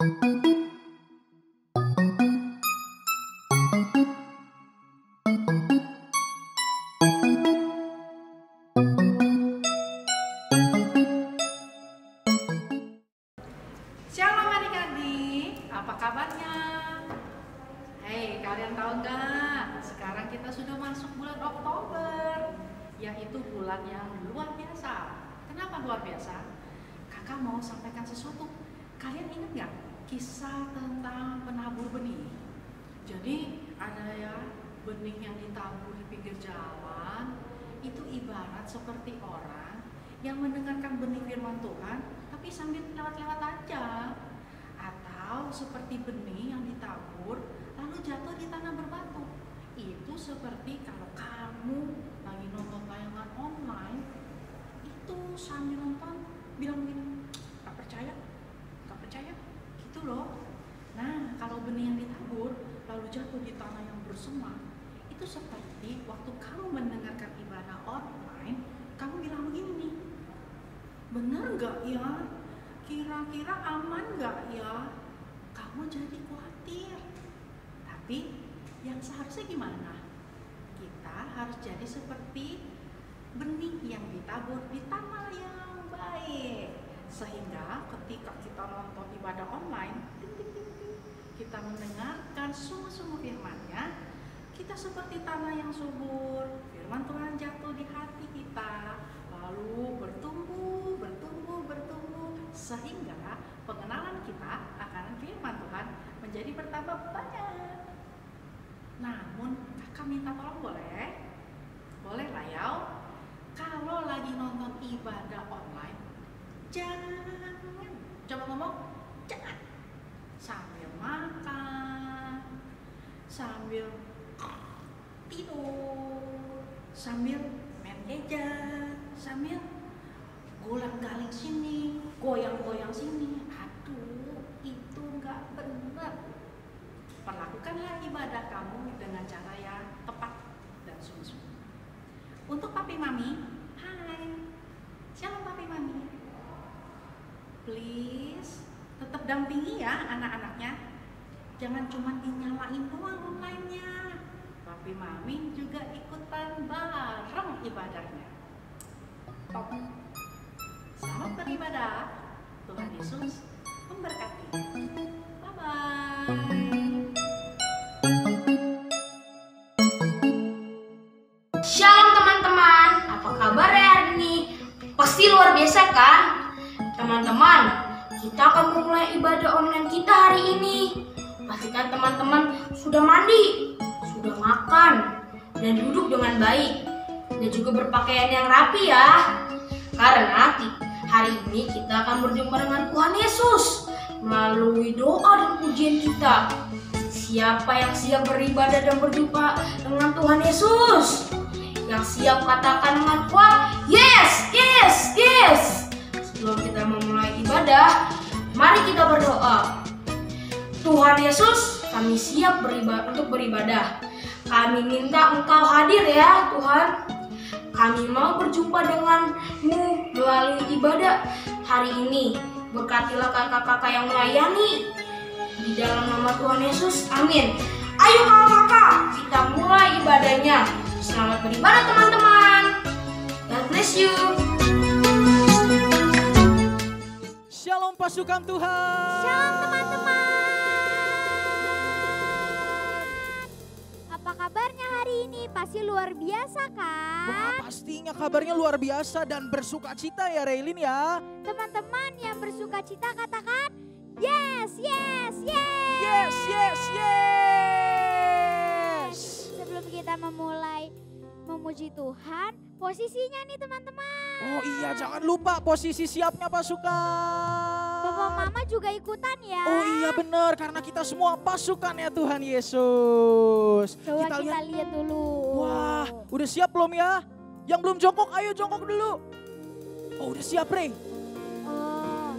Shalom adik-adik, apa kabarnya? Hei, kalian tahu nggak? Sekarang kita sudah masuk bulan Oktober, yaitu bulan yang luar biasa. Kenapa luar biasa? Kakak mau sampaikan sesuatu. Kalian ingat nggak kisah tentang penabur benih? Jadi ada ya benih yang ditabur di pinggir jalan. Itu ibarat seperti orang yang mendengarkan benih firman Tuhan tapi sambil lewat-lewat aja, atau seperti benih yang ditabur lalu jatuh di tanah berbatu. Itu seperti kalau kamu lagi nonton tayangan online, itu sambil nonton bilang gini, gak percaya gitu loh. Nah, kalau benih yang ditabur lalu jatuh di tanah yang bersemak, itu seperti waktu kamu mendengarkan ibadah online, kamu bilang begini nih, bener gak ya? Kira-kira aman gak ya? Kamu jadi khawatir. Tapi yang seharusnya gimana? Kita harus jadi seperti benih yang ditabur di tanah yang baik. Sehingga ketika kita nonton ibadah online, kita mendengarkan sungguh-sungguh firman-Nya, kita seperti tanah yang subur. Firman Tuhan jatuh di hati kita, lalu bertumbuh, sehingga pengenalan kita akan firman Tuhan menjadi bertambah banyak. Namun kakak minta tolong boleh? Boleh lah ya. Kalau lagi nonton ibadah online, jangan, coba ngomong, jangan sambil makan, sambil tidur, sambil main gadget, sambil golang-galing sini, goyang-goyang sini. Aduh, itu nggak benar. Perlakukanlah ibadah kamu dengan cara yang tepat dan sungguh-sungguh. Untuk papi mami, hai, shalom papi mami. Please, tetap dampingi ya anak-anaknya. Jangan cuma dinyalain doang online-nya. Papi mami juga ikutan bareng ibadahnya. Top. Selamat beribadah. Tuhan Yesus memberkati. Bye-bye. Shalom teman-teman, apa kabar ya hari ini? Pasti luar biasa kan? Teman-teman, kita akan memulai ibadah online kita hari ini. Pastikan teman-teman sudah mandi, sudah makan, dan duduk dengan baik, dan juga berpakaian yang rapi ya. Karena hari ini kita akan berjumpa dengan Tuhan Yesus melalui doa dan pujian kita. Siapa yang siap beribadah dan berjumpa dengan Tuhan Yesus? Yang siap katakan dengan kuat, yes, yes, yes. Sebelum kita memulai ibadah, mari kita berdoa. Tuhan Yesus, kami siap untuk beribadah. Kami minta Engkau hadir ya Tuhan. Kami mau berjumpa dengan-Mu melalui ibadah hari ini. Berkatilah kakak-kakak yang melayani. Di dalam nama Tuhan Yesus, amin. Ayo kakak-kakak, kita mulai ibadahnya. Selamat beribadah teman-teman. God bless you. Shalom pasukan Tuhan. Shalom teman-teman. Apa kabarnya hari ini? Pasti luar biasa kan? Wah, pastinya kabarnya luar biasa dan bersuka cita ya Raylin ya. Teman-teman yang bersuka cita katakan yes, yes, yes. Yes, yes, yes. Sebelum kita memulai memuji Tuhan, posisinya nih teman-teman. Oh iya, jangan lupa posisi siapnya pasukan. Bapak mama juga ikutan ya. Oh iya benar, karena kita semua pasukan ya Tuhan Yesus. Coba kita lihat dulu. Wah, udah siap belum ya? Yang belum jongkok, ayo jongkok dulu. Oh udah siap Ray. Oh,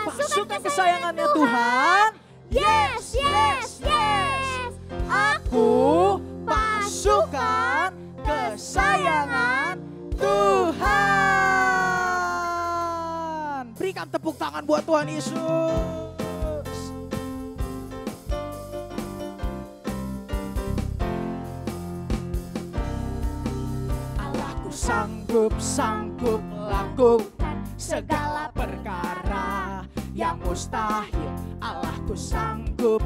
pasukan kesayangannya Tuhan. Yes, yes, yes. Aku pasukan kesayangan Tuhan. Berikan tepuk tangan buat Tuhan Yesus. sanggup lakukan segala perkara yang mustahil. Allahku sanggup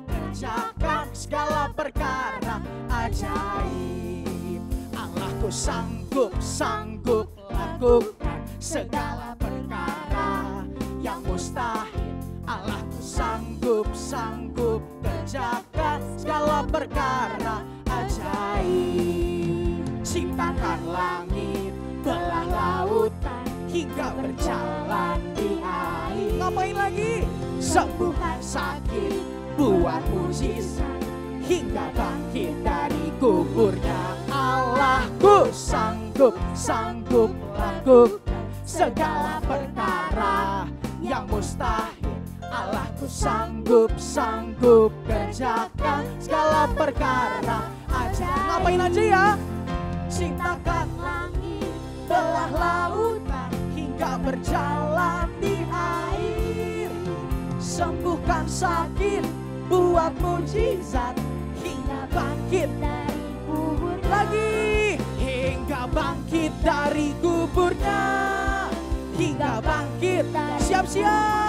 kerjakan segala perkara ajaib. Allahku sanggup lakukan segala perkara yang mustahil. Allahku sanggup kerjakan segala perkara ajaib. Ciptakan langit, belah lautan, hingga berjalan di air. Ngapain lagi? Sembuhkan sakit, buat mujizat, hingga bangkit dari kuburnya. Allahku sanggup lakukan segala perkara yang mustahil. Allahku sanggup kerjakan segala perkara ajaib. Ngapain aja ya? Ciptakan langit, belah lautan, hingga berjalan di air. Sembuhkan sakit, buat mujizat, hingga bangkit dari kubur lagi. Hingga bangkit dari kuburnya, hingga bangkit. Siap-siap.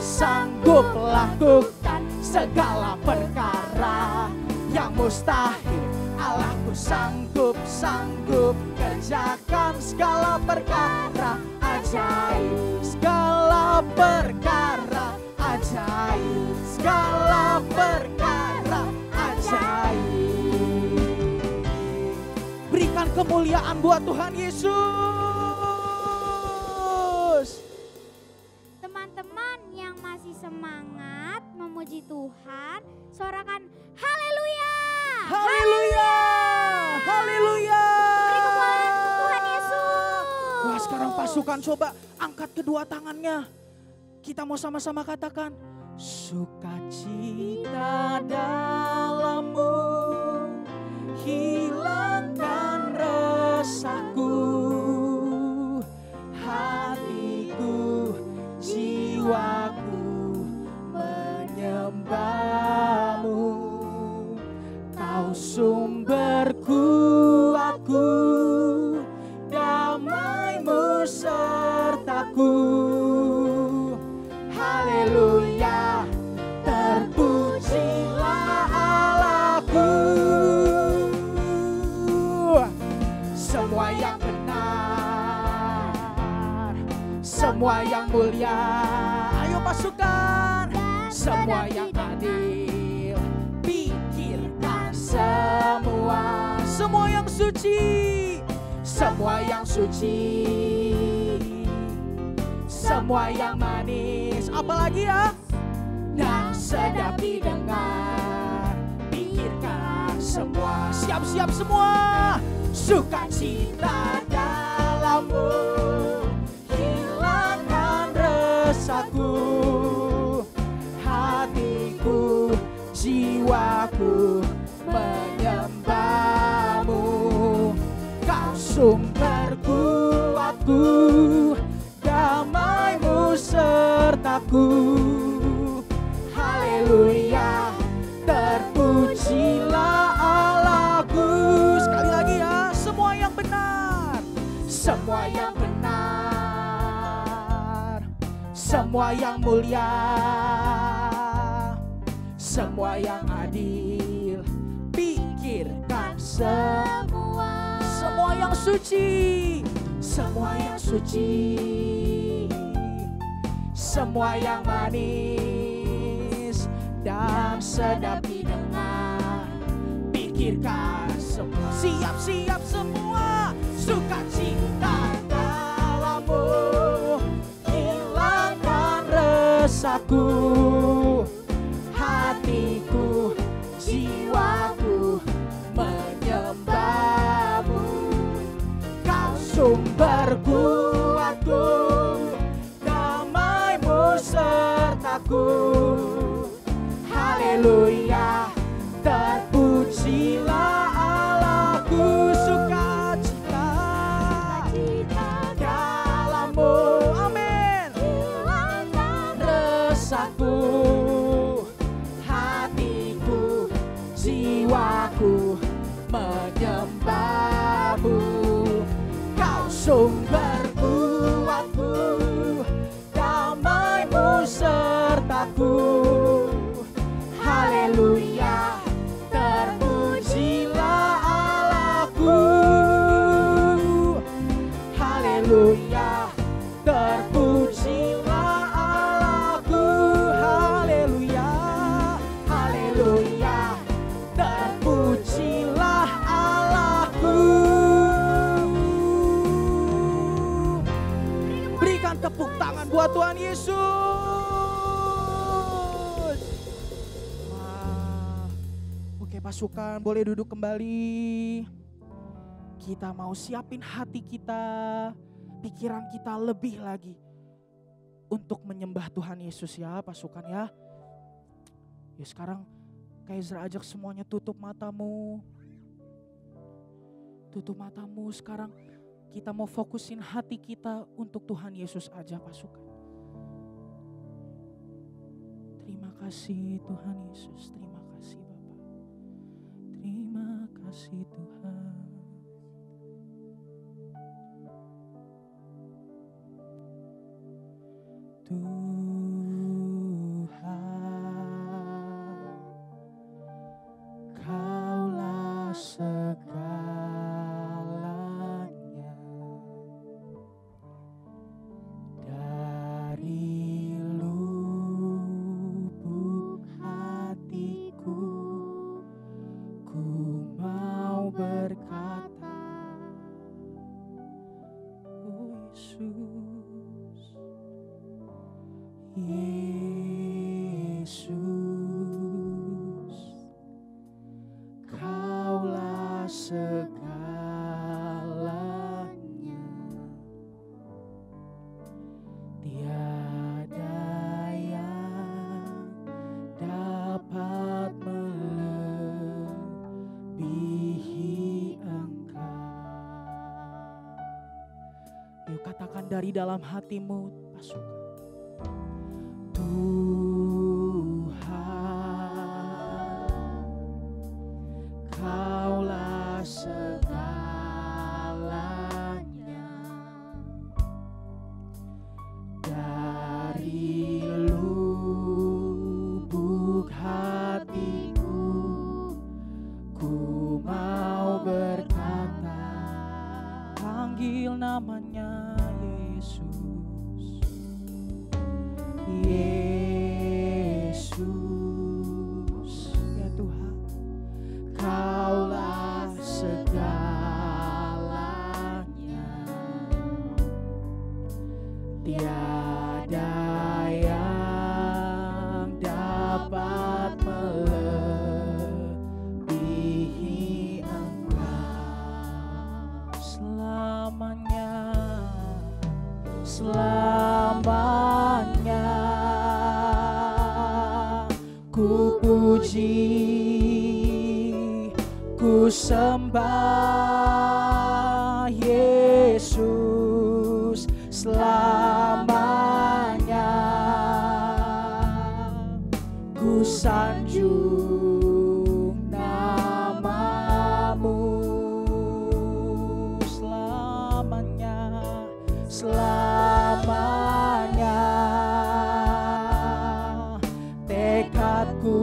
Sanggup lakukan segala perkara yang mustahil. Allahku sanggup kerjakan segala perkara ajaib. Segala perkara ajaib, segala perkara ajaib. Berikan kemuliaan buat Tuhan Yesus. Teman-teman yang masih semangat memuji Tuhan, sorakan haleluya. Haleluya. Haleluya. Beri kemuliaan untuk Tuhan Yesus. Wah, sekarang pasukan coba angkat kedua tangannya. Kita mau sama-sama katakan, sukacita dalammu, hilangkan resahku, hatiku, jiwaku menyembahmu. Kau sumber kuatku, damaimu sertaku. Haleluya, terpujilah Allahku. Semua yang benar, semua yang mulia, ayo pasukan. Semua yang adil, pikirkan semua yang suci, semua yang suci, semua yang manis, apalagi ya, dan sedap didengar. Pikirkan semua, siap-siap semua. Sukacita dalammu, hilangkan resahku, hatiku, jiwaku menyembahmu. Kau sumber kuatku, damaimu sertaku. Haleluya, terpujilah Allahku. Sekali lagi ya, semua yang benar, semua yang benar, semua yang mulia, semua yang adil. Pikirkan semua yang suci, semua yang suci, semua yang manis dan sedap didengar. Pikirkan semua, siap-siap semua. Sukacita dalammu, hilangkan resahku, hatiku, jiwaku menyembahmu. Kau sumber kuatku, damaimu sertaku. Haleluya, terpujilah Allahku. Sukacita dalammu, amin. Hilangkan resahku, hatiku, jiwaku menyembahmu. Tuhan Yesus. Wah. Oke pasukan, boleh duduk kembali. Kita mau siapin hati kita, pikiran kita lebih lagi untuk menyembah Tuhan Yesus ya pasukan ya. Ya sekarang Kaiser ajak semuanya tutup matamu. Tutup matamu sekarang. Kita mau fokusin hati kita untuk Tuhan Yesus aja pasukan. Terima kasih Tuhan Yesus, terima kasih Bapa. Terima kasih Tuhan. Tuhan, Kaulah segalanya. Dari lubuk hatiku, ku mau berkata, oh Yesus, Yesus, Kaulah segalanya. Tiada yang dapat melebihi Engkau. Yuk katakan dari dalam hatimu pasukan. Tuhan, Kaulah segalanya. Dari lubuk hatiku, ku mau berkata, panggil namanya Yesus. Yesus, ya Tuhan, Kaulah segalanya. Tiada yang dapat melebihi Engkau. Selamanya, selamanya ku puji, ku sembah Yesus. Selamanya ku sanjung namamu. Selamanya, selamanya tekadku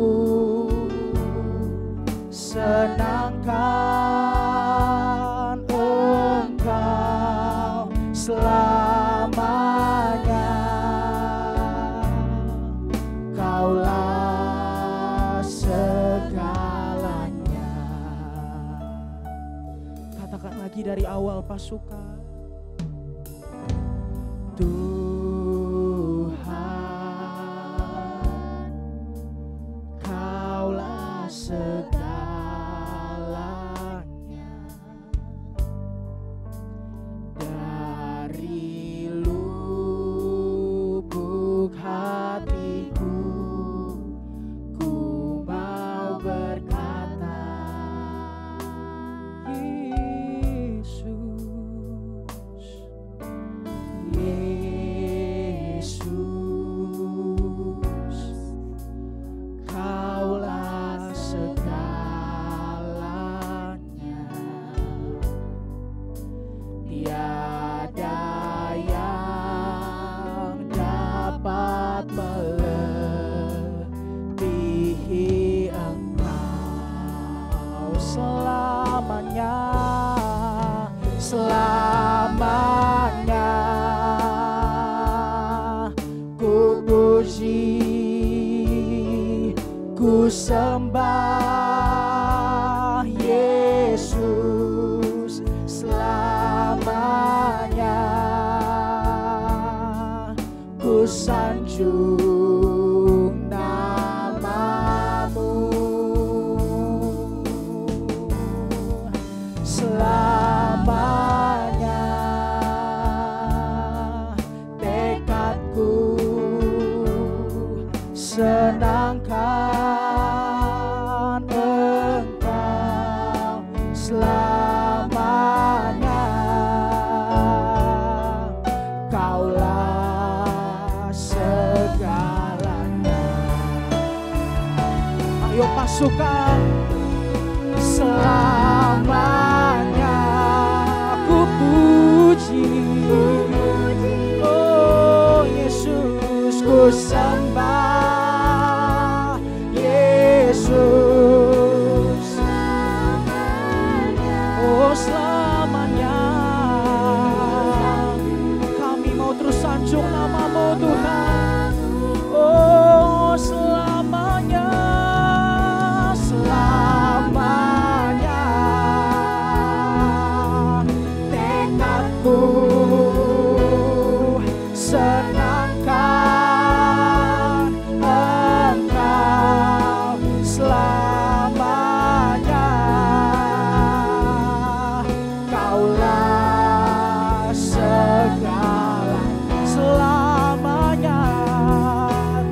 senangkan Engkau. Selamanya Kaulah segalanya. Katakan lagi dari awal pasukan. Tuhan, Kaulah segalanya. Dari lubuk hatiku, ku mau berkata, Yesus, Yesus, Kaulah segalanya. Tiada yang dapat melebihi Engkau. Selamanya, selamanya ku puji, ku sembah Yesus. Selamanya ku sanjung namamu. Selamanya tekadku senangkan Engkau selamanya. Kaulah segalanya. Ayo pasukan, selamanya ku puji. Oh Yesus, ku sembah Yesus. Oh selamanya kami mau terus sanjung namamu Tuhan. Oh selamanya, selamanya tekadku senangkan Engkau selamanya. Kaulah segala selamanya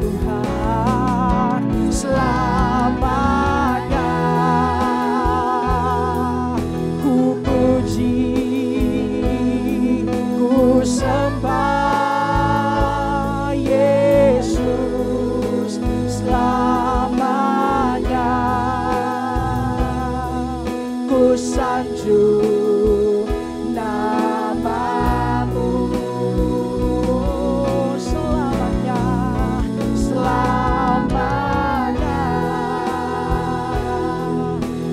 Tuhan, selamanya ku puji, ku sembah Yesus selamanya. Ku sanjung namamu selamanya, selamanya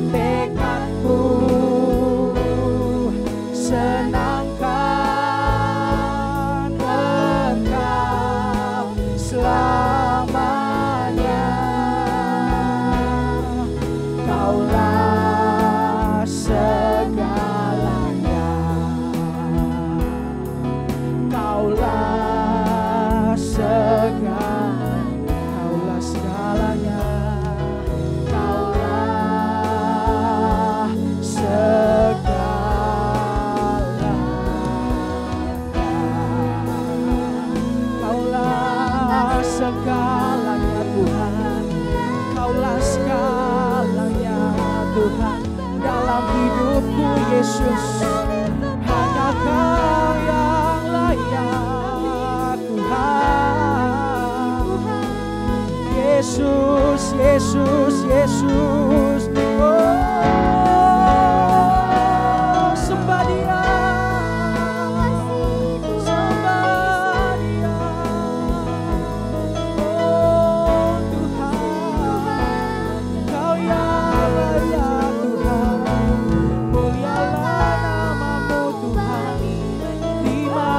tekadku senangkan Engkau selamanya. Kaulah segalanya, kaulah segalanya, kaulah segalanya, kaulah segalanya, kaulah segalanya Tuhan, kaulah segalanya Tuhan dalam hidupku Yesus. Hanya Kau yang layak Tuhan. Yesus, Yesus, Yesus. Oh, sembah Dia, sembah Dia. Oh Tuhan, Kau yang layak Tuhan. Mulialah namamu Tuhan. Terima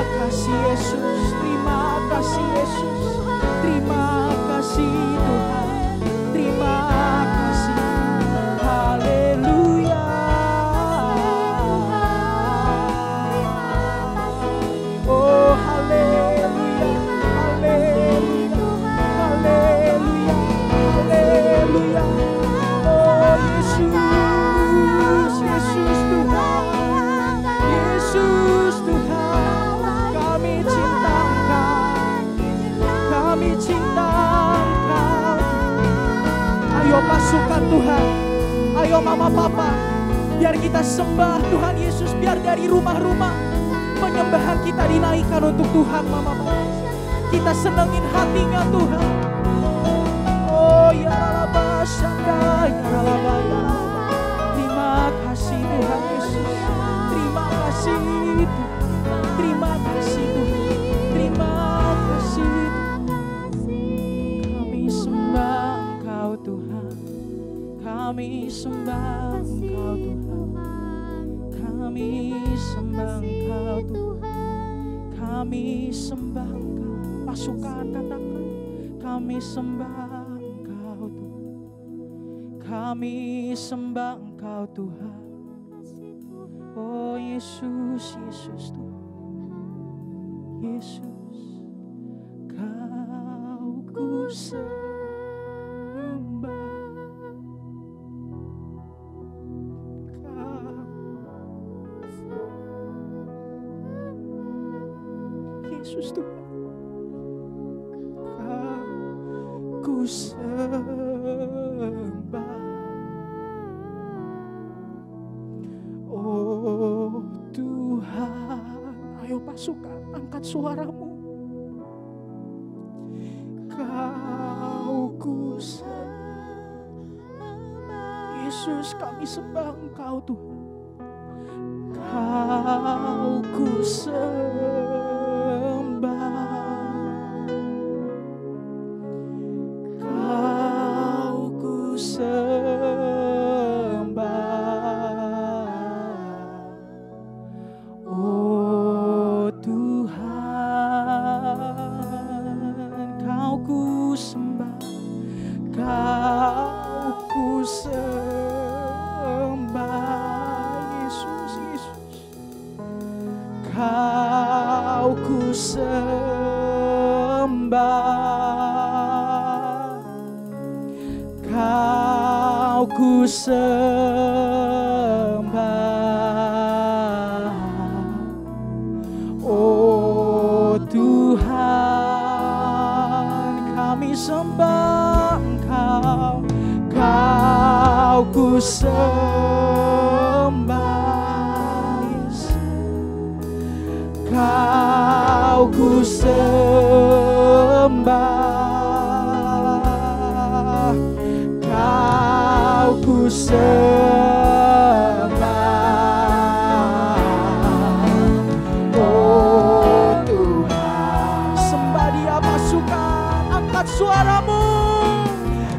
kasih Yesus, terima kasih Yesus, terima kasih Tuhan, terima kasih. Haleluya. Oh haleluya, haleluya, haleluya, haleluya. Oh Yesus, Yesus Tuhan, Yesus Tuhan. Kami cinta Engkau, kami cinta Engkau. Ayo pasukan Tuhan, ayo mama papa, biar kita sembah Tuhan Yesus. Biar dari rumah-rumah penyembahan kita dinaikkan untuk Tuhan mama papa. Kita senengin hatinya Tuhan. Oh ya laba syanda, ya laba, ya laba. Terima kasih Tuhan Yesus, terima kasih Tuhan, terima kasih Tuhan, terima kasih Tuhan. Kami sembah Engkau Tuhan, kami sembah Engkau Tuhan, kami sembah Engkau Tuhan, kami sembah Engkau. Pasukan katakan, kami sembah Engkau Tuhan, kami sembah Engkau Tuhan. Oh Yesus, Yesus Tuhan, Yesus, Yesus Tuhan, ku sembah. Oh Tuhan, ayo pasukan, angkat suaramu. Kau ku sembah. Yesus, kami sembah Engkau Tuhan. Kau ku sembah. Kau ku sembah. Oh Tuhan, Kau ku sembah. Kau ku sembah. Yesus, Yesus. Kau ku sembah. Kau ku sembah. Oh Tuhan, kami sembah Engkau. Kau ku sembah. Kau ku sembah. Kau ku sembah. Oh Tuhan, sembah Dia pasukan, angkat suaramu.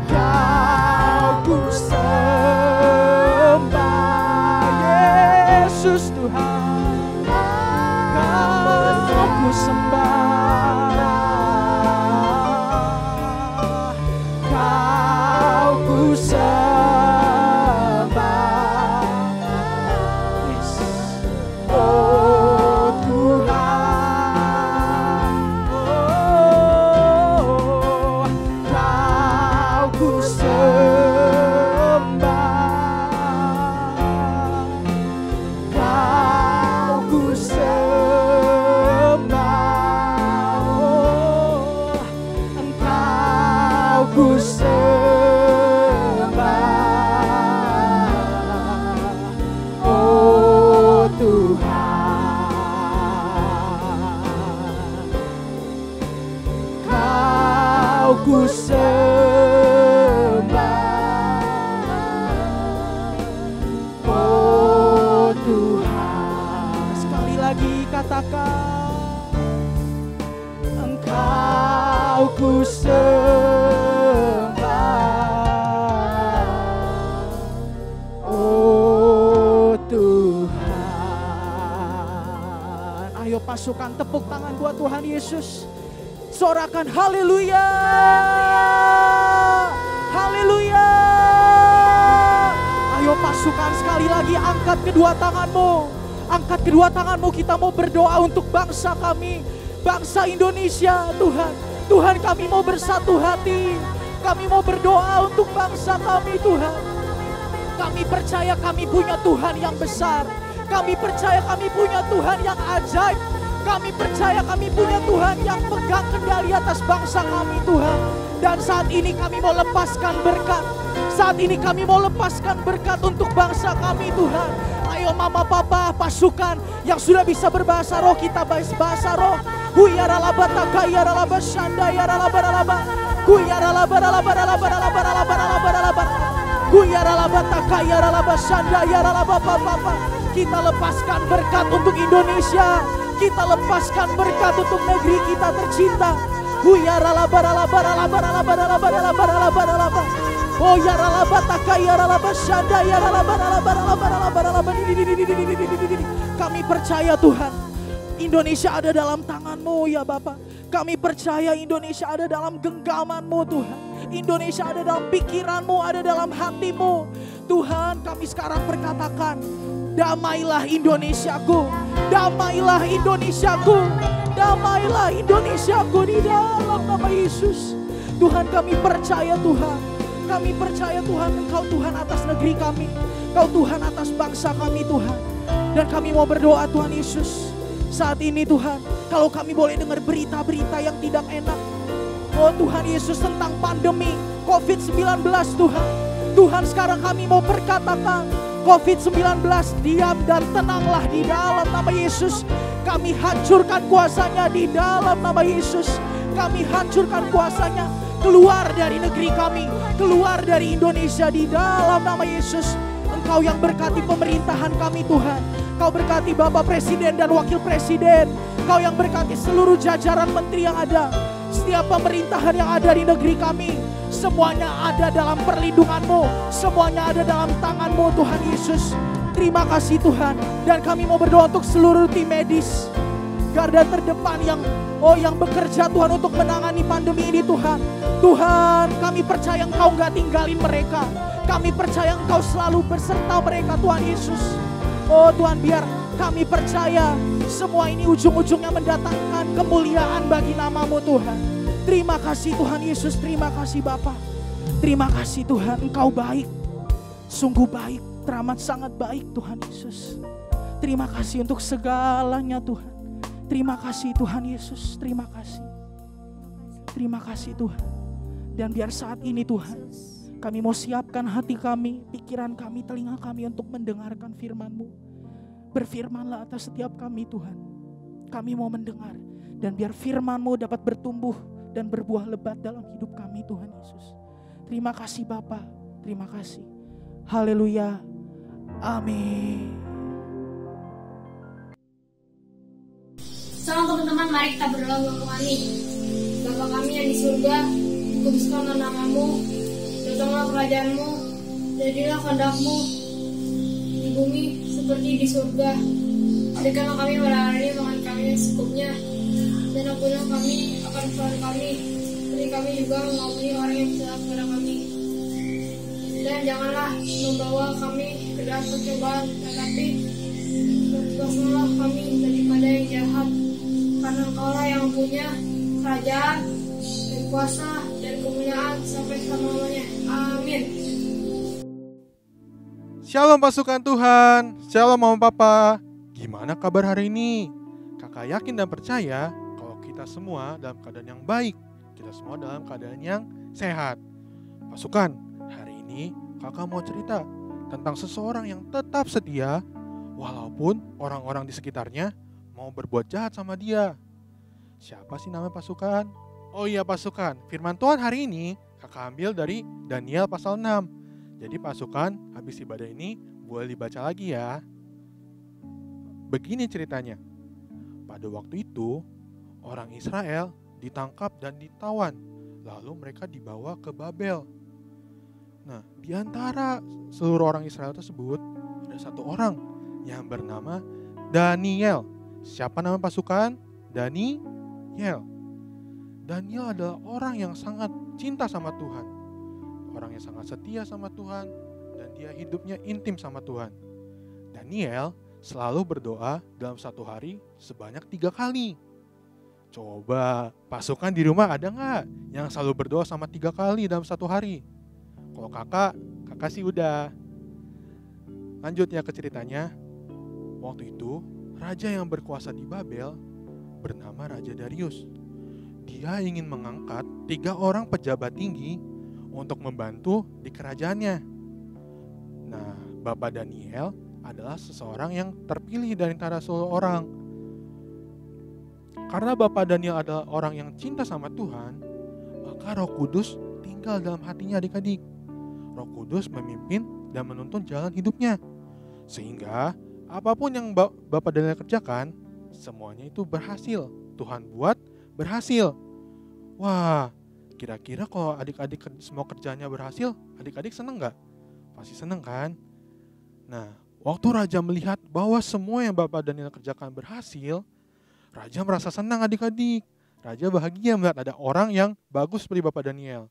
Kau ku sembah. Yesus Tuhan, Kau ku sembah. Kau ku sembah. Yes. Oh Tuhan, oh Kau ku sembah. Kau ku sembah. Oh, Engkau ku sembah. Oh Tuhan, Kau ku sembah. Oh Tuhan, sekali lagi katakan, Engkau ku sembah. Oh Tuhan, ayo pasukan, tepuk tangan buat Tuhan Yesus. Sorakan haleluya. Haleluya. Ayo pasukan, sekali lagi angkat kedua tanganmu. Angkat kedua tanganmu, kita mau berdoa untuk bangsa kami, bangsa Indonesia. Tuhan, Tuhan, kami mau bersatu hati. Kami mau berdoa untuk bangsa kami, Tuhan. Kami percaya kami punya Tuhan yang besar. Kami percaya kami punya Tuhan yang ajaib. Kami percaya kami punya Tuhan yang pegang kendali atas bangsa kami, Tuhan. Dan saat ini kami mau lepaskan berkat. Saat ini kami mau lepaskan berkat untuk bangsa kami, Tuhan. Ayo mama, papa, pasukan yang sudah bisa berbahasa roh, kita bahasa roh. Huyara laba takayara laba shanda yara laba laba. Huyara laba laba laba laba laba laba laba. Huyara laba takayara laba shanda yara laba papa. Kita lepaskan berkat untuk Indonesia. Kita lepaskan berkat untuk negeri kita tercinta. Huyara laba laba laba laba laba laba laba laba. Oh yara laba takayara laba shanda yara laba laba laba laba laba. Kami percaya Tuhan, Indonesia ada dalam tangan-Mu ya Bapa. Kami percaya Indonesia ada dalam genggaman-Mu Tuhan. Indonesia ada dalam pikiran-Mu, ada dalam hati-Mu. Tuhan, kami sekarang berkatakan, damailah Indonesiaku, damailah Indonesiaku, damailah Indonesiaku di dalam nama Yesus. Tuhan, kami percaya Tuhan. Kami percaya Tuhan, Engkau Tuhan atas negeri kami. Engkau Tuhan atas bangsa kami Tuhan. Dan kami mau berdoa Tuhan Yesus. Saat ini Tuhan, kalau kami boleh dengar berita-berita yang tidak enak. Oh Tuhan Yesus, tentang pandemi COVID-19 Tuhan. Tuhan, sekarang kami mau berkatakan, COVID-19 diam dan tenanglah di dalam nama Yesus. Kami hancurkan kuasanya di dalam nama Yesus. Kami hancurkan kuasanya, keluar dari negeri kami, keluar dari Indonesia di dalam nama Yesus. Engkau yang berkati pemerintahan kami Tuhan. Engkau berkati Bapak Presiden dan Wakil Presiden. Engkau yang berkati seluruh jajaran menteri yang ada. Setiap pemerintahan yang ada di negeri kami, semuanya ada dalam perlindungan-Mu, semuanya ada dalam tangan-Mu Tuhan Yesus. Terima kasih Tuhan. Dan kami mau berdoa untuk seluruh tim medis, garda terdepan yang bekerja Tuhan untuk menangani pandemi ini Tuhan. Tuhan, kami percaya Engkau gak tinggalin mereka. Kami percaya Engkau selalu berserta mereka Tuhan Yesus. Oh Tuhan, biar kami percaya semua ini ujung-ujungnya mendatangkan kemuliaan bagi nama-Mu Tuhan. Terima kasih Tuhan Yesus, terima kasih Bapa. Terima kasih Tuhan, Engkau baik. Sungguh baik, teramat sangat baik Tuhan Yesus. Terima kasih untuk segalanya Tuhan. Terima kasih Tuhan Yesus, terima kasih. Terima kasih Tuhan. Dan biar saat ini Tuhan, kami mau siapkan hati kami, pikiran kami, telinga kami untuk mendengarkan firman-Mu. Berfirmanlah atas setiap kami Tuhan. Kami mau mendengar. Dan biar firman-Mu dapat bertumbuh dan berbuah lebat dalam hidup kami Tuhan Yesus. Terima kasih Bapa, terima kasih. Haleluya, amin. Salam teman-teman, mari kita berdoa untuk kami. Bapa kami yang di surga, kuduskanlah nama-Mu, datanglah kerajaan-Mu, jadilah kehendak-Mu di bumi seperti di surga. Berikanlah kami pada hari ini makan kami yang secukupnya, dan ampunilah kami akan kesalahan kami, seperti kami juga mengampuni orang yang bersalah kepada kami. Dan janganlah membawa kami ke dalam pencobaan, tetapi bebaskanlah kami daripada yang jahat. Karena Engkaulah yang punya kerajaan dan kuasa dan kemuliaan sampai selama-lamanya. Amin. Shalom pasukan Tuhan, shalom mama papa. Gimana kabar hari ini? Kakak yakin dan percaya kalau kita semua dalam keadaan yang baik. Kita semua dalam keadaan yang sehat. Pasukan, hari ini kakak mau cerita tentang seseorang yang tetap setia walaupun orang-orang di sekitarnya mau berbuat jahat sama dia. Siapa sih nama pasukan? Oh iya pasukan, firman Tuhan hari ini kakak ambil dari Daniel pasal 6. Jadi pasukan, habis ibadah ini boleh dibaca lagi ya. Begini ceritanya. Pada waktu itu, orang Israel ditangkap dan ditawan. Lalu mereka dibawa ke Babel. Nah, di antara seluruh orang Israel tersebut, ada satu orang yang bernama Daniel. Siapa nama pasukan? Daniel. Daniel adalah orang yang sangat cinta sama Tuhan. Orang yang sangat setia sama Tuhan. Dan dia hidupnya intim sama Tuhan. Daniel selalu berdoa dalam satu hari sebanyak 3 kali. Coba pasukan di rumah ada nggak yang selalu berdoa sama 3 kali dalam satu hari? Kalau kakak sih udah. Lanjut ya ke ceritanya. Waktu itu raja yang berkuasa di Babel bernama Raja Darius. Dia ingin mengangkat 3 orang pejabat tinggi untuk membantu di kerajaannya. Nah, Bapak Daniel adalah seseorang yang terpilih dari antara seluruh orang. Karena Bapak Daniel adalah orang yang cinta sama Tuhan, maka Roh Kudus tinggal dalam hatinya adik-adik. Roh Kudus memimpin dan menuntun jalan hidupnya. Sehingga apapun yang Bapak Daniel kerjakan, semuanya itu berhasil. Tuhan buat berhasil. Wah, kira-kira kalau adik-adik semua kerjanya berhasil, adik-adik seneng gak? Pasti seneng kan? Nah, waktu Raja melihat bahwa semua yang Bapak Daniel kerjakan berhasil, Raja merasa senang adik-adik. Raja bahagia melihat ada orang yang bagus seperti Bapak Daniel.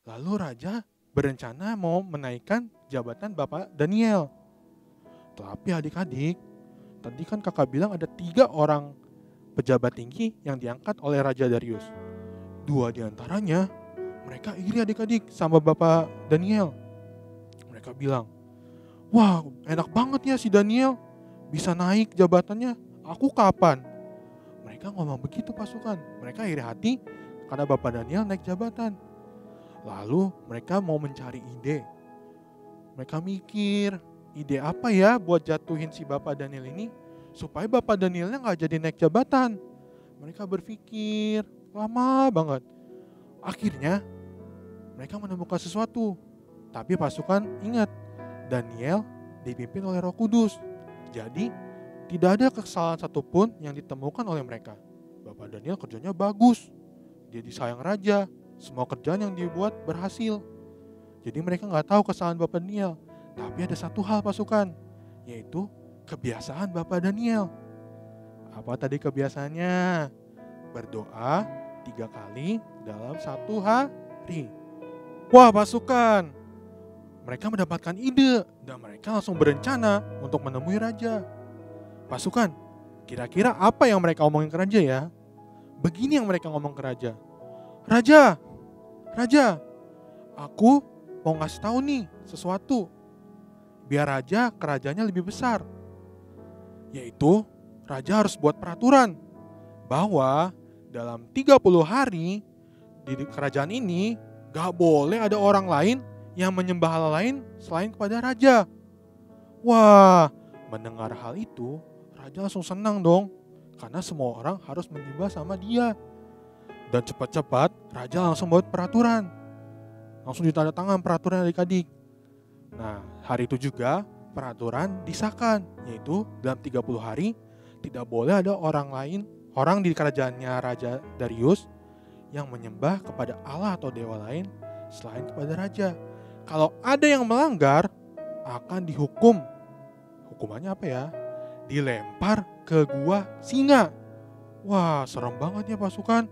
Lalu Raja berencana mau menaikkan jabatan Bapak Daniel. Tapi adik-adik, tadi kan kakak bilang ada 3 orang pejabat tinggi yang diangkat oleh Raja Darius. 2 diantaranya mereka iri adik-adik sama Bapak Daniel. Mereka bilang, wah enak banget ya si Daniel, bisa naik jabatannya, aku kapan? Mereka ngomong begitu pasukan, mereka iri hati karena Bapak Daniel naik jabatan. Lalu mereka mau mencari ide. Mereka mikir, ide apa ya buat jatuhin si Bapak Daniel ini supaya Bapak Danielnya gak jadi naik jabatan. Mereka berpikir lama banget. Akhirnya mereka menemukan sesuatu. Tapi pasukan ingat, Daniel dipimpin oleh Roh Kudus. Jadi tidak ada kesalahan satupun yang ditemukan oleh mereka. Bapak Daniel kerjanya bagus. Dia disayang raja. Semua kerjaan yang dibuat berhasil. Jadi mereka gak tahu kesalahan Bapak Daniel. Tapi ada satu hal pasukan, yaitu kebiasaan Bapak Daniel. Apa tadi kebiasaannya? Berdoa 3 kali dalam 1 hari. Wah pasukan, mereka mendapatkan ide dan mereka langsung berencana untuk menemui raja. Pasukan, kira-kira apa yang mereka omongin ke raja ya? Begini yang mereka ngomong ke raja. Raja, aku mau ngasih tahu nih sesuatu. Biar raja kerajaannya lebih besar. Yaitu raja harus buat peraturan bahwa dalam 30 hari di kerajaan ini gak boleh ada orang lain yang menyembah Allah lain selain kepada raja. Wah, mendengar hal itu raja langsung senang dong, karena semua orang harus menyembah sama dia. Dan cepat-cepat raja langsung buat peraturan. Langsung ditandatangan peraturan adik-adik. Nah, hari itu juga peraturan disahkan, yaitu dalam 30 hari tidak boleh ada orang di kerajaannya Raja Darius yang menyembah kepada Allah atau dewa lain selain kepada raja. Kalau ada yang melanggar akan dihukum. Hukumannya apa ya? Dilempar ke gua singa. Wah, serem banget ya pasukan.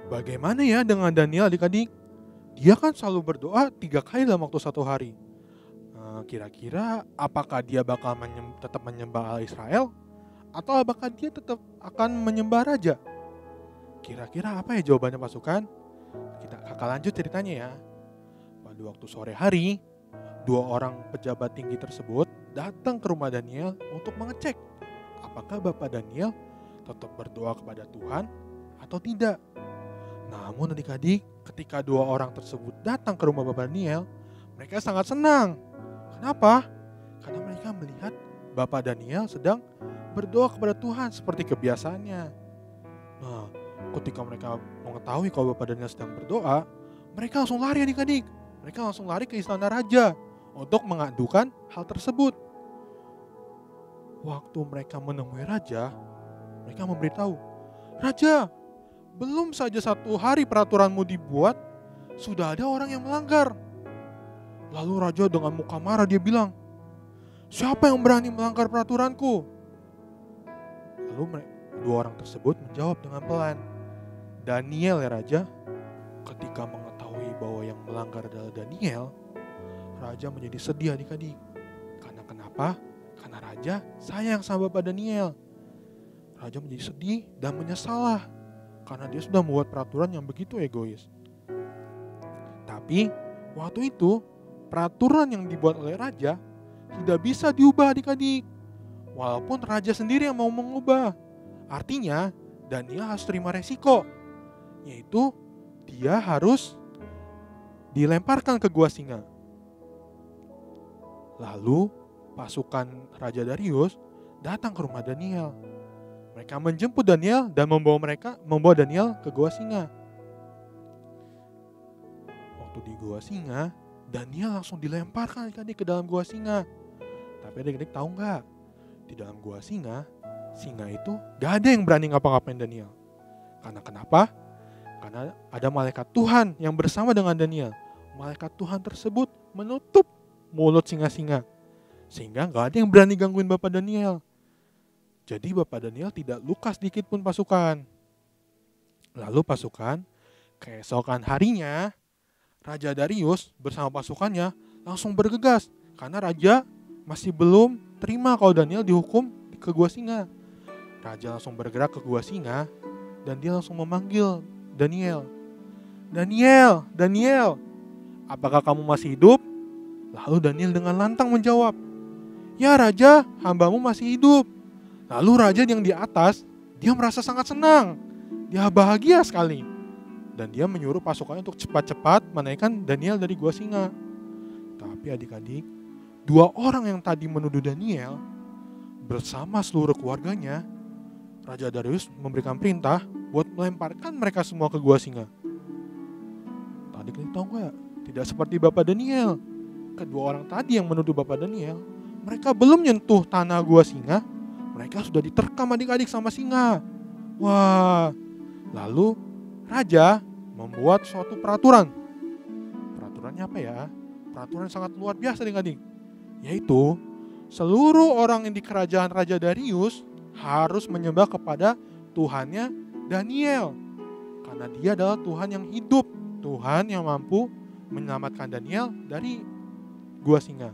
Bagaimana ya dengan Daniel adik-adik? Dia kan selalu berdoa 3 kali dalam waktu 1 hari. Kira-kira apakah dia bakal tetap menyembah Allah Israel? Atau apakah dia tetap akan menyembah raja? Kira-kira apa ya jawabannya pasukan? Kita akan lanjut ceritanya ya. Pada waktu sore hari, 2 orang pejabat tinggi tersebut datang ke rumah Daniel untuk mengecek apakah Bapak Daniel tetap berdoa kepada Tuhan atau tidak. Namun adik-adik, ketika 2 orang tersebut datang ke rumah Bapak Daniel, mereka sangat senang. Kenapa? Karena mereka melihat Bapak Daniel sedang berdoa kepada Tuhan seperti kebiasaannya. Nah, ketika mereka mengetahui kalau Bapak Daniel sedang berdoa, mereka langsung lari adik-adik. Mereka langsung lari ke istana raja untuk mengadukan hal tersebut. Waktu mereka menemui raja, mereka memberitahu, "Raja, belum saja 1 hari peraturanmu dibuat, sudah ada orang yang melanggar." Lalu raja dengan muka marah dia bilang, "Siapa yang berani melanggar peraturanku?" Lalu 2 orang tersebut menjawab dengan pelan, "Daniel ya raja." Ketika mengetahui bahwa yang melanggar adalah Daniel, raja menjadi sedih adik-adik. Karena kenapa? Karena raja sayang sama Bapak Daniel. Raja menjadi sedih dan menyesal karena dia sudah membuat peraturan yang begitu egois. Tapi waktu itu peraturan yang dibuat oleh raja tidak bisa diubah adik-adik. Walaupun raja sendiri yang mau mengubah. Artinya Daniel harus terima resiko. Yaitu dia harus dilemparkan ke gua singa. Lalu pasukan Raja Darius datang ke rumah Daniel. Mereka menjemput Daniel dan membawa Daniel ke gua singa. Waktu di gua singa, Daniel langsung dilemparkan adik-adik ke dalam gua singa. Tapi adik-adik tahu nggak? Di dalam gua singa itu gak ada yang berani ngapa-ngapain Daniel. Karena kenapa? Karena ada malaikat Tuhan yang bersama dengan Daniel. Malaikat Tuhan tersebut menutup mulut singa-singa. Sehingga gak ada yang berani gangguin Bapak Daniel. Jadi Bapak Daniel tidak luka sedikit pun pasukan. Lalu pasukan, keesokan harinya, Raja Darius bersama pasukannya langsung bergegas. Karena Raja masih belum terima kalau Daniel dihukum ke gua singa. Raja langsung bergerak ke gua singa dan dia langsung memanggil Daniel. Daniel, Daniel, apakah kamu masih hidup?" Lalu Daniel dengan lantang menjawab, "Ya Raja, hambamu masih hidup." Lalu raja yang di atas, dia merasa sangat senang. Dia bahagia sekali. Dan dia menyuruh pasukannya untuk cepat-cepat menaikkan Daniel dari gua singa. Tapi adik-adik, 2 orang yang tadi menuduh Daniel bersama seluruh keluarganya, Raja Darius memberikan perintah buat melemparkan mereka semua ke gua singa. Adik-adik tahu nggak? Tidak seperti Bapak Daniel. Kedua orang tadi yang menuduh Bapak Daniel, mereka belum nyentuh tanah gua singa, mereka sudah diterkam adik-adik sama singa. Wah, lalu raja membuat suatu peraturan. Peraturannya apa ya? Peraturan sangat luar biasa adik-adik. Yaitu, seluruh orang yang di kerajaan Raja Darius harus menyembah kepada Tuhannya Daniel. Karena dia adalah Tuhan yang hidup. Tuhan yang mampu menyelamatkan Daniel dari gua singa.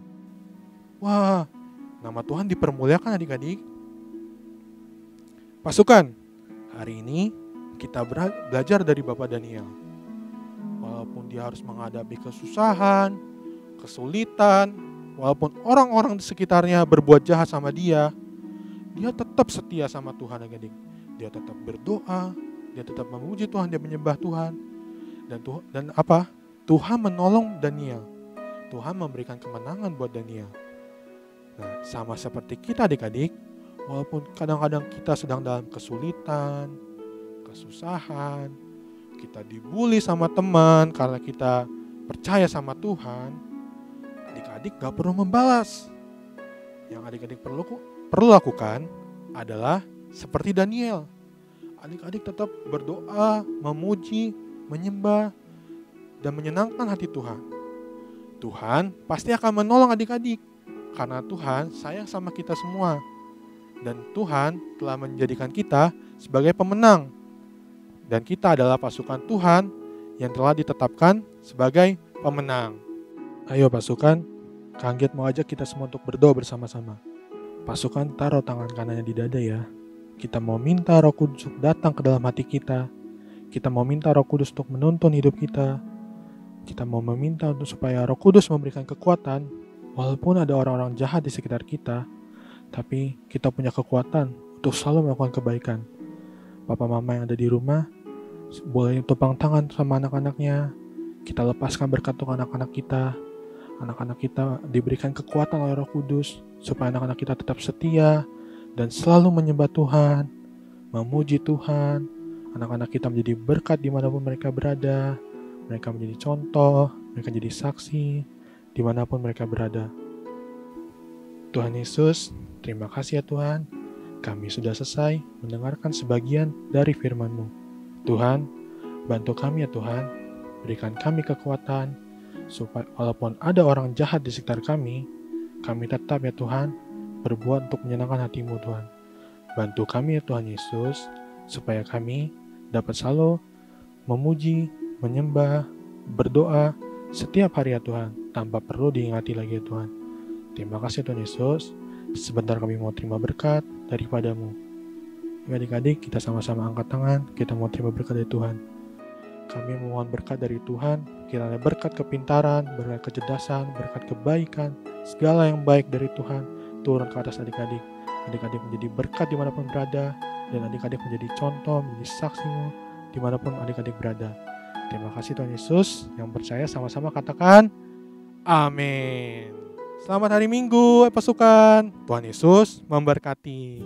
Wah, nama Tuhan dipermuliakan adik-adik. Pasukan, hari ini kita belajar dari Bapak Daniel. Walaupun dia harus menghadapi kesusahan, kesulitan, walaupun orang-orang di sekitarnya berbuat jahat sama dia tetap setia sama Tuhan adik-adik. Dia tetap berdoa, dia tetap memuji Tuhan, dia menyembah Tuhan. Dan apa? Tuhan menolong Daniel. Tuhan memberikan kemenangan buat Daniel. Nah, sama seperti kita adik-adik, walaupun kadang-kadang kita sedang dalam kesulitan, kesusahan, kita dibully sama teman karena kita percaya sama Tuhan, adik-adik gak perlu membalas. Yang adik-adik perlu lakukan adalah seperti Daniel. Adik-adik tetap berdoa, memuji, menyembah, dan menyenangkan hati Tuhan. Tuhan pasti akan menolong adik-adik, karena Tuhan sayang sama kita semua. Dan Tuhan telah menjadikan kita sebagai pemenang. Dan kita adalah pasukan Tuhan yang telah ditetapkan sebagai pemenang. Ayo pasukan, Kang Giat mau ajak kita semua untuk berdoa bersama-sama. Pasukan, taruh tangan kanannya di dada ya. Kita mau minta Roh Kudus datang ke dalam hati kita. Kita mau minta Roh Kudus untuk menuntun hidup kita. Kita mau meminta supaya Roh Kudus memberikan kekuatan. Walaupun ada orang-orang jahat di sekitar kita, tapi kita punya kekuatan untuk selalu melakukan kebaikan. Papa mama yang ada di rumah, boleh tupang tangan sama anak-anaknya. Kita lepaskan berkat untuk anak-anak kita. Anak-anak kita diberikan kekuatan oleh Roh Kudus, supaya anak-anak kita tetap setia dan selalu menyembah Tuhan, memuji Tuhan. Anak-anak kita menjadi berkat dimanapun mereka berada. Mereka menjadi contoh, mereka jadi saksi dimanapun mereka berada. Tuhan Yesus, terima kasih ya Tuhan. Kami sudah selesai mendengarkan sebagian dari firman-Mu. Tuhan, bantu kami ya Tuhan. Berikan kami kekuatan, supaya walaupun ada orang jahat di sekitar kami tetap ya Tuhan, berbuat untuk menyenangkan hati-Mu Tuhan. Bantu kami ya Tuhan Yesus, supaya kami dapat selalu memuji, menyembah, berdoa setiap hari ya Tuhan, tanpa perlu diingati lagi ya Tuhan. Terima kasih Tuhan Yesus. Sebentar kami mau terima berkat daripada-Mu. Adik-adik, kita sama-sama angkat tangan, kita mau terima berkat dari Tuhan. Kami mohon berkat dari Tuhan, kiranya berkat kepintaran, berkat kecerdasan, berkat kebaikan, segala yang baik dari Tuhan turun ke atas adik-adik. Adik-adik menjadi berkat dimanapun berada, dan adik-adik menjadi contoh, menjadi saksi-Mu dimanapun adik-adik berada. Terima kasih Tuhan Yesus. Yang percaya sama-sama katakan amin. Selamat hari Minggu pasukan. Tuhan Yesus memberkati.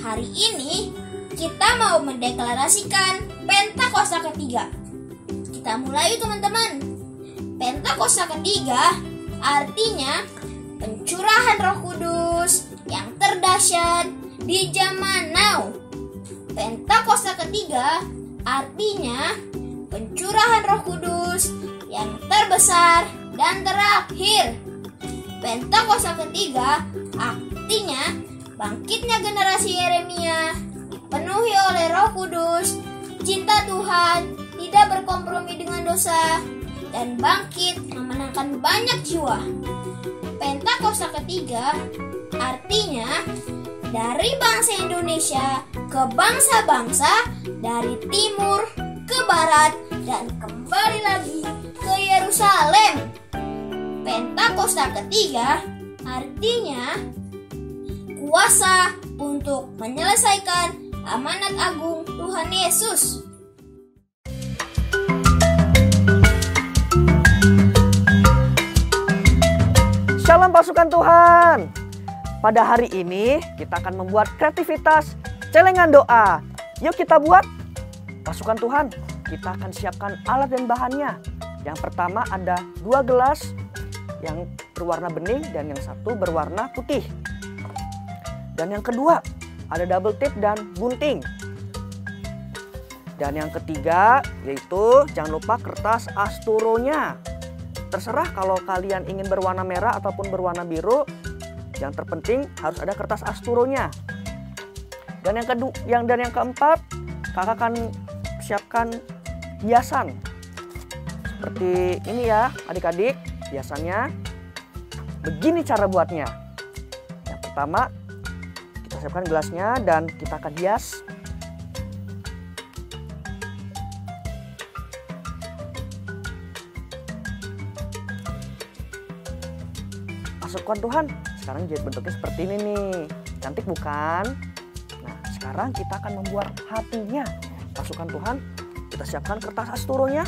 Hari ini kita mau mendeklarasikan Pentakosta ketiga. Kita mulai yuk teman-teman. Pentakosta ketiga artinya pencurahan Roh Kudus yang terdahsyat di zaman now. Pentakosta ketiga artinya pencurahan Roh Kudus yang terbesar dan terakhir. Pentakosta ketiga artinya bangkitnya generasi Yeremia dipenuhi oleh Roh Kudus, cinta Tuhan, tidak berkompromi dengan dosa, dan bangkit memenangkan banyak jiwa. Pentakosta ketiga artinya dari bangsa Indonesia ke bangsa-bangsa, dari timur ke barat, dan kembali lagi ke Yerusalem. Pentakosta ketiga artinya kuasa untuk menyelesaikan amanat agung Tuhan Yesus. Shalom pasukan Tuhan. Pada hari ini kita akan membuat kreativitas celengan doa. Yuk kita buat. Pasukan Tuhan, kita akan siapkan alat dan bahannya. Yang pertama ada 2 gelas yang berwarna bening dan yang satu berwarna putih. Dan yang kedua ada double tip dan gunting. Dan yang ketiga yaitu jangan lupa kertas asturonya. Terserah kalau kalian ingin berwarna merah ataupun berwarna biru. Yang terpenting harus ada kertas asturonya. Dan yang keempat, kakak akan siapkan hiasan. Seperti ini ya adik-adik, hiasannya. Begini cara buatnya. Yang pertama, kita siapkan gelasnya dan kita akan hias. Pasukan Tuhan, sekarang jadi bentuknya seperti ini nih. Cantik bukan? Nah, sekarang kita akan membuat hatinya. Pasukan Tuhan, kita siapkan kertas asturonya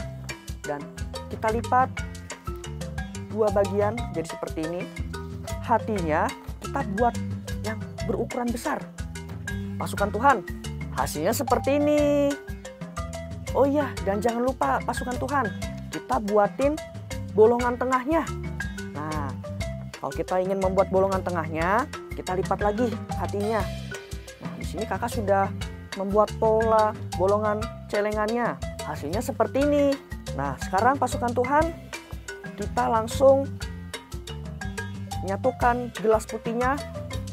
dan kita lipat 2 bagian jadi seperti ini. Hatinya kita buat yang berukuran besar. Pasukan Tuhan, hasilnya seperti ini. Oh iya, dan jangan lupa pasukan Tuhan, kita buatin bolongan tengahnya. Nah, kalau kita ingin membuat bolongan tengahnya, kita lipat lagi hatinya. Nah, di sini kakak sudah membuat pola bolongan celengannya. Hasilnya seperti ini. Nah, sekarang pasukan Tuhan, kita langsung nyatukan gelas putihnya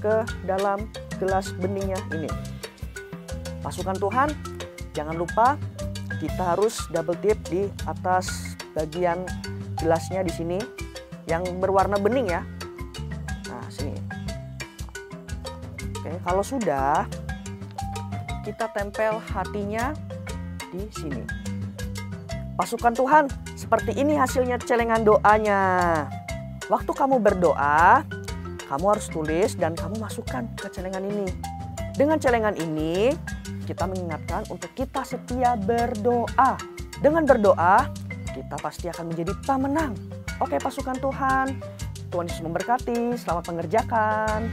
ke dalam gelas beningnya ini. Pasukan Tuhan, jangan lupa kita harus double tip di atas bagian gelasnya di sini yang berwarna bening ya. Nah, sini. Oke, kalau sudah, kita tempel hatinya di sini. Pasukan Tuhan, seperti ini hasilnya celengan doanya. Waktu kamu berdoa, kamu harus tulis dan kamu masukkan ke celengan ini. Dengan celengan ini, kita mengingatkan untuk kita setia berdoa. Dengan berdoa, kita pasti akan menjadi pemenang. Oke pasukan Tuhan, Tuhan Yesus memberkati, selamat mengerjakan.